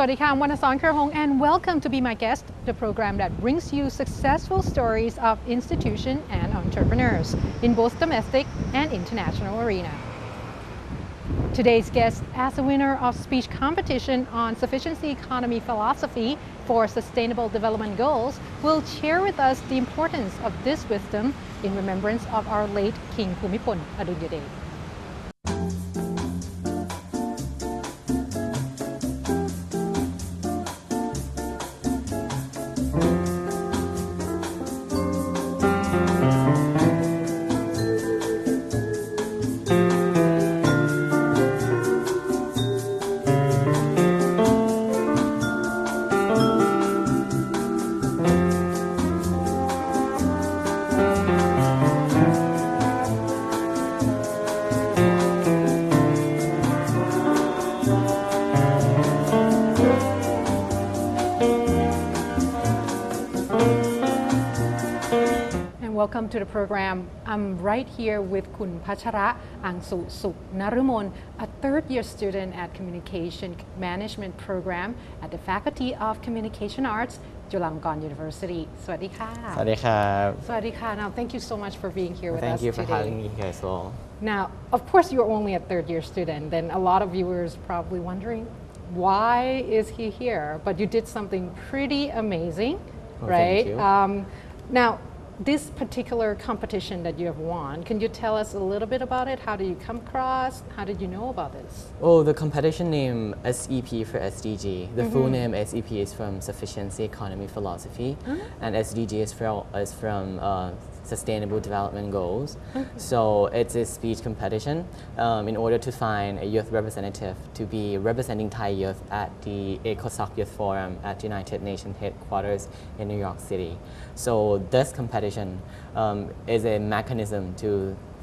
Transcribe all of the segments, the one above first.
วัสดีค่ะ I'm Wanason Kerhong and welcome to Be My Guest, the program that brings you successful stories of institutions and entrepreneurs in both domestic and international arena. Today's guest, as a winner of speech competition on sufficiency economy philosophy for sustainable development goals, will share with us the importance of this wisdom in remembrance of our late King Bhumibol Adulyadej. Welcome to the program. I'm right here with Kun Pachara Angsu Suk Narumon, a third-year student at Communication Management Program at the Faculty of Communication Arts, Chulalongkorn University. สวัสดีค่ะ สวัสดีครับ สวัสดีค่ะ Now, thank you so much for being here with us Thank you for today. having me here as well. Now, of course, you're only a third-year student, then a lot of viewers probably wondering, why is he here? But you did something pretty amazing, right? Thank you. Now, this particular competition that you have won, can you tell us a little bit about it? How did you come across? How did you know about this? Oh, the competition name SEP for SDG. The full name SEP is from Sufficiency Economy Philosophy, and SDG is from Sustainable Development Goals. So it's a speech competition in order to find a youth representative to be representing Thai youth at the ECOSOC Youth Forum at United Nations headquarters in New York City. So this competition is a mechanism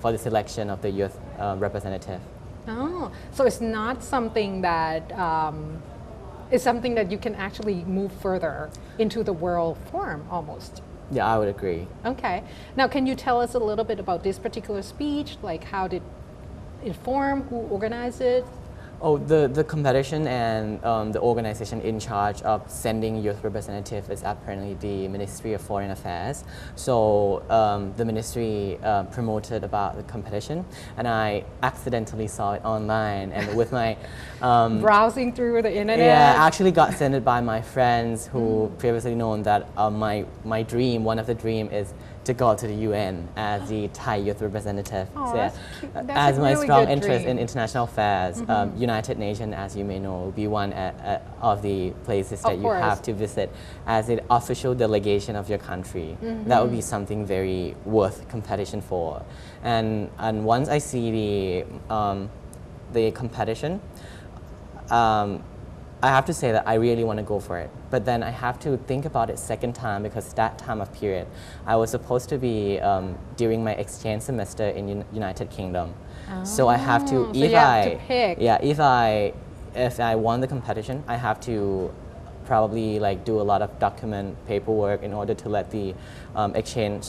for the selection of the youth representative. Oh, so it's not something that it's something that you can actually move further into the world forum almost. Yeah, I would agree. Okay. Now, can you tell us a little bit about this particular speech? Like, how did it form? Who organized it? Oh, the competition and the organization in charge of sending youth representative is apparently the Ministry of Foreign Affairs. So the ministry promoted about the competition, and I accidentally saw it online, and with my browsing through the internet. Yeah, I actually got sent it by my friends who previously known that my dream, one of the dream is to go to the UN as the Thai youth representative. Oh, So, that's cute. That's as a my really strong good interest dream. in international affairs, United Nations, as you may know, will be one of the places that you have to visit as an official delegation of your country. That would be something very worth competition for. And once I see the competition, I have to say that I really want to go for it. But then I have to think about it second time because that time of period, I was supposed to be during my exchange semester in United Kingdom. So I have to, pick. Yeah, if I won the competition, I have to probably like do a lot of document paperwork in order to let the exchange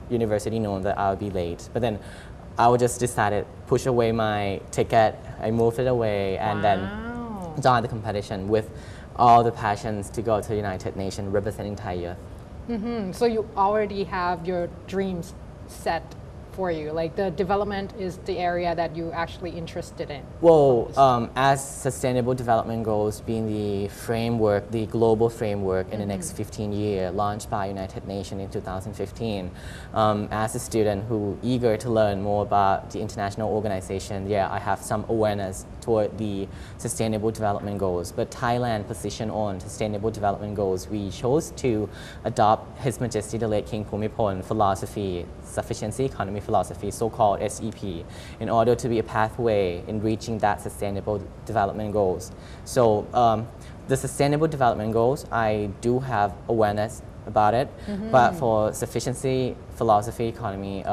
university know that I'll be late. But then I would just decided push away my ticket, I moved it away, and then join the competition with all the passions to go to the United Nations representing Thai youth. So you already have your dreams set for you, like the development is the area that you're actually interested in? Well, as Sustainable Development Goals being the framework, the global framework in the next 15 years, launched by United Nations in 2015, as a student who eager to learn more about the international organization, yeah, I have some awareness toward the Sustainable Development Goals. But Thailand position on Sustainable Development Goals, we chose to adopt His Majesty the late King Bhumibol philosophy, Sufficiency Economy Philosophy, so-called SEP, in order to be a pathway in reaching that Sustainable Development Goals. So the Sustainable Development Goals, I do have awareness about it, but for Sufficiency Philosophy Economy,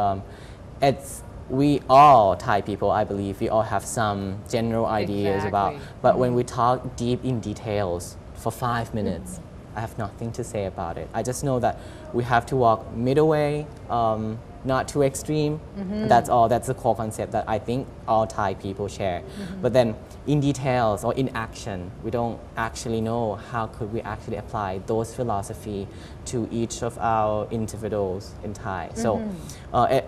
we all Thai people, I believe, we all have some general ideas about, but when we talk deep in details for 5 minutes, I have nothing to say about it. I just know that we have to walk middle way, not too extreme. That's all. That's the core concept that I think all Thai people share. But then in details or in action, we don't actually know how could we actually apply those philosophy to each of our individuals in Thai. So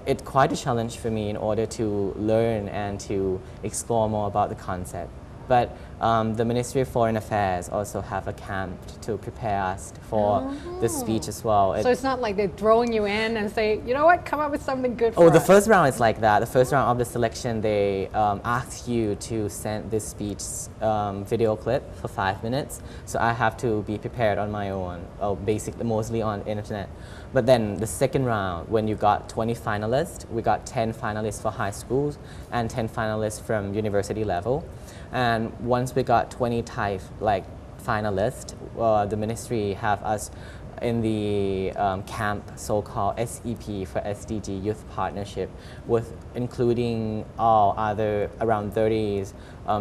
it's quite a challenge for me in order to learn and to explore more about the concept. But the Ministry of Foreign Affairs also have a camp to prepare us for the speech as well. So it's not like they're throwing you in and say, you know what, come up with something good for Oh, us. the first round is like that. The first round of the selection, they ask you to send this speech video clip for 5 minutes. So I have to be prepared on my own, basically mostly on internet. But then the second round, when you got 20 finalists, we got 10 finalists for high schools and 10 finalists from university level. And once we got 20 Thai finalists, the ministry have us in the camp so-called SEP for SDG Youth Partnership, with including all other around 30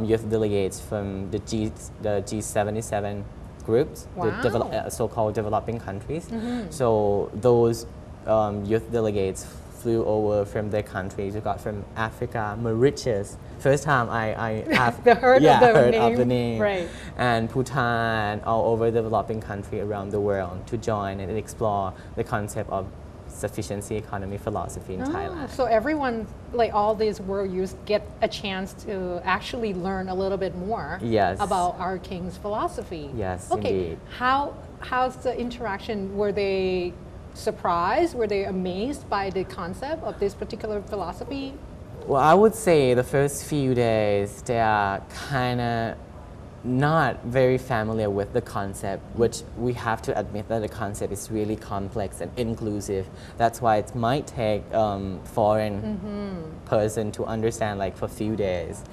youth delegates from the G77 groups, the so-called developing countries. So those youth delegates flew over from their countries. We got from Africa, Mauritius. First time I have heard of the name. Right. And Bhutan, all over the developing country around the world to join and explore the concept of sufficiency economy philosophy in Thailand. So everyone, like all these world youth, get a chance to actually learn a little bit more about our king's philosophy. Yes, okay. indeed. How's the interaction? Were they surprised? Were they amazed by the concept of this particular philosophy? Well, I would say the first few days they are kind of not very familiar with the concept, which we have to admit that the concept is really complex and inclusive. That's why it might take foreign person to understand like for a few days.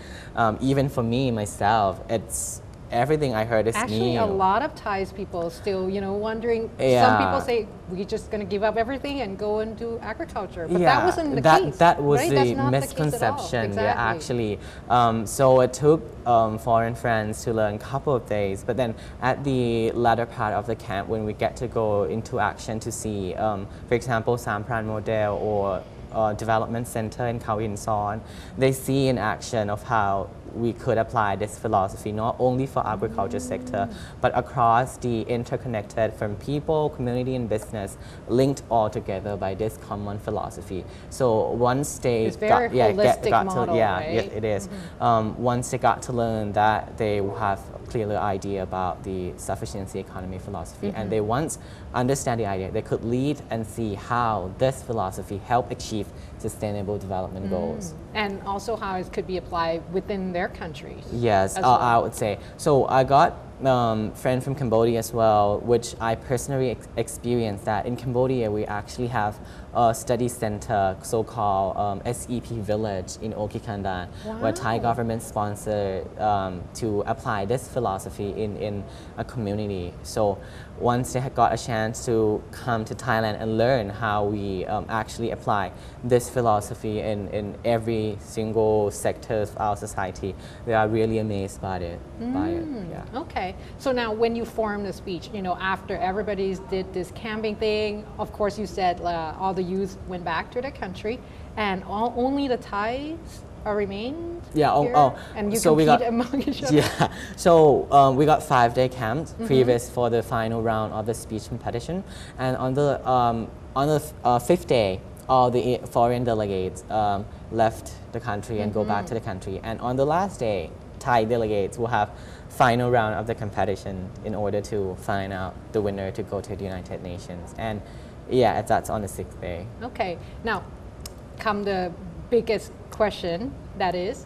Even for me myself, it's everything I heard is actually new. A lot of Thai people still, wondering. Yeah. Some people say we're just going to give up everything and go and do agriculture, but Yeah, that wasn't the case. That was right? the That's not misconception. The case at all. Exactly. Yeah, actually. So it took foreign friends to learn a couple of days, but then at the latter part of the camp, when we get to go into action to see, for example, Sampran Model or development center in Khao Hin Son, they see in action of how we could apply this philosophy not only for agriculture sector, but across the interconnected from people, community, and business, linked all together by this common philosophy. So once they got model, to, right? yes, it is. Once they got to learn that, they will have a clearer idea about the sufficiency economy philosophy, and they once understand the idea, they could lead and see how this philosophy help achieve sustainable development goals. And also how it could be applied within their countries. Yes, well. I would say. So I got friend from Cambodia as well, which I personally experienced that in Cambodia we actually have a study center so-called SEP Village in Okikandan, where Thai government sponsored to apply this philosophy in a community. So once they had got a chance to come to Thailand and learn how we actually apply this philosophy in every single sector of our society, they are really amazed by it. Yeah. Okay, so now when you formed the speech, after everybody did this camping thing, of course you said all the youth went back to their country, and only the Thais remained here? And you so compete among each other? Yeah, so we got 5-day camps previous for the final round of the speech competition, and on the 5th day, all the foreign delegates left the country and go back to the country, and on the last day, Thai delegates will have final round of the competition in order to find out the winner to go to the United Nations. And yeah, that's on the 6th day. Okay, now come the biggest question, that is,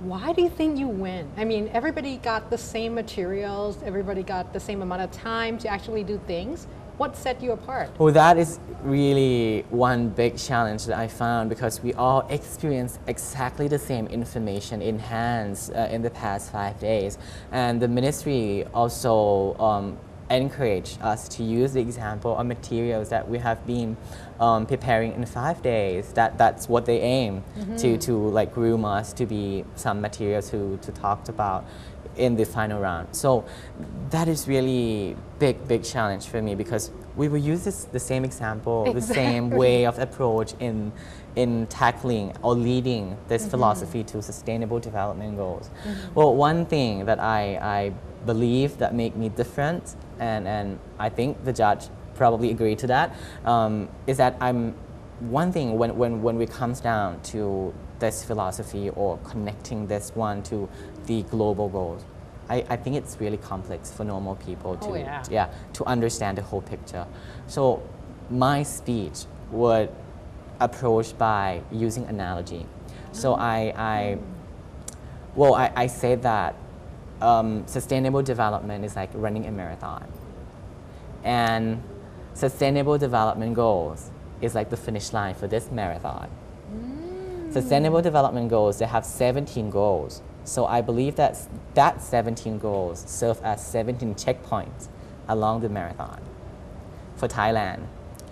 why do you think you win? I mean, everybody got the same materials, everybody got the same amount of time to actually do things. What set you apart? Well, that is really one big challenge that I found, because we all experienced exactly the same information in hands in the past 5 days. And the ministry also encouraged us to use the example of materials that we have been preparing in 5 days. That's what they aim to like groom us to be some materials to talk about in the final round. So that is really big challenge for me because we will use the same example, the same way of approach in tackling or leading this philosophy to sustainable development goals. Well, one thing that I believe that make me different, and I think the judge probably agree to that, is that one thing when it comes down to this philosophy or connecting this one to the global goals, I think it's really complex for normal people to to understand the whole picture. So my speech would approach by using analogy. So I say that sustainable development is like running a marathon, and sustainable development goals is like the finish line for this marathon. Sustainable development goals, they have 17 goals. So I believe that 17 goals serve as 17 checkpoints along the marathon for Thailand.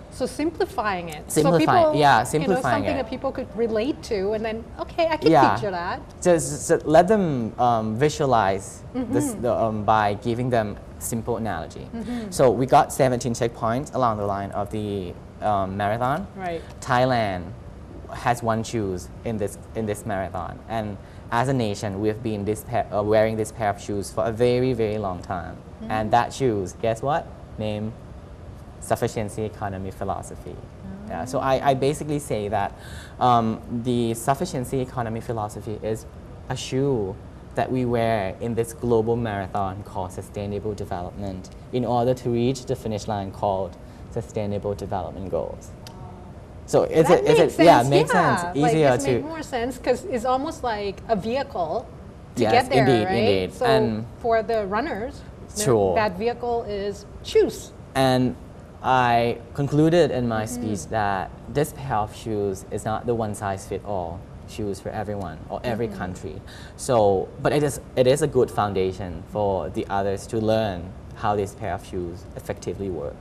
So simplifying it. Simplifying, so people, simplifying something it. that people could relate to, and then, okay, I can picture that. Just let them visualize this by giving them simple analogy. So we got 17 checkpoints along the line of the marathon. Right. Thailand has one shoes in this marathon, and as a nation, we have been wearing this pair of shoes for a very long time. And that shoes, guess what? Name sufficiency economy philosophy. Yeah, so I basically say that the sufficiency economy philosophy is a shoe that we wear in this global marathon called sustainable development in order to reach the finish line called sustainable development goals. So makes sense. Easier to make more sense because it's almost like a vehicle to yes, get there, indeed, right? Indeed. So and for the runners, sure. that vehicle is shoes. And I concluded in my speech that this pair of shoes is not the one-size-fits-all shoes for everyone or every country. So, but it is a good foundation for the others to learn how this pair of shoes effectively work.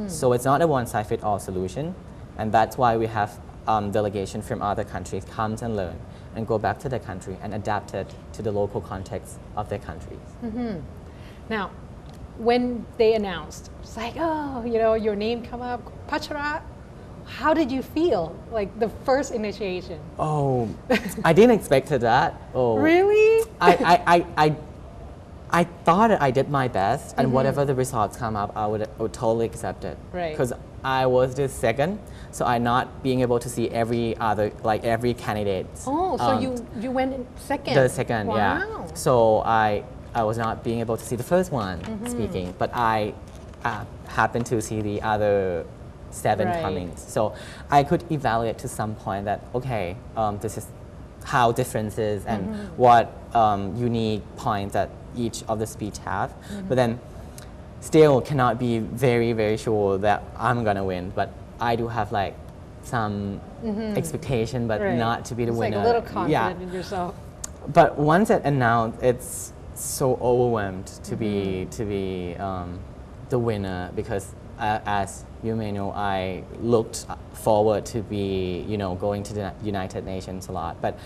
So it's not a one-size-fits-all solution, and that's why we have delegation from other countries come and learn and go back to their country and adapt it to the local context of their countries. Now, when they announced, it's like, oh, your name come up, Pachara, how did you feel, like the first initiation? Oh, I didn't expect that. Oh, really? I thought I did my best, and whatever the results come up, I would totally accept it. Right. Because I was the second, so I'm not being able to see every candidate. Oh, so you went in second? The second, wow. Yeah. So I was not being able to see the first one speaking, but I happened to see the other 7 coming. So I could evaluate to some point that, okay, this is how differences and what unique points that each of the speech have. But then still cannot be very sure that I'm gonna win. But I do have like some expectation, but not to be the winner. Like a little confident in yourself. But once it announced, it's so overwhelmed to be the winner because as you may know, I looked forward to be going to the United Nations a lot. But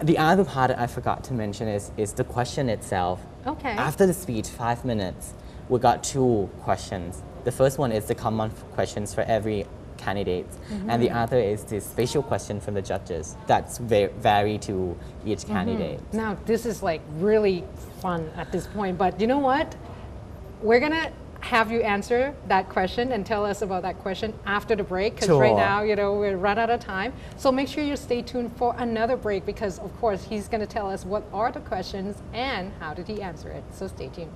the other part that I forgot to mention is the question itself. Okay. After the speech, 5 minutes, we got 2 questions. The first one is the common questions for every candidate, and the other is the special question from the judges that's vary to each candidate. Now, this is like really fun at this point, but you know what? We're gonna have you answer that question and tell us about that question after the break, because right now, we're run out of time. So make sure you stay tuned for another break because, of course, he's going to tell us what are the questions and how did he answer it. So stay tuned.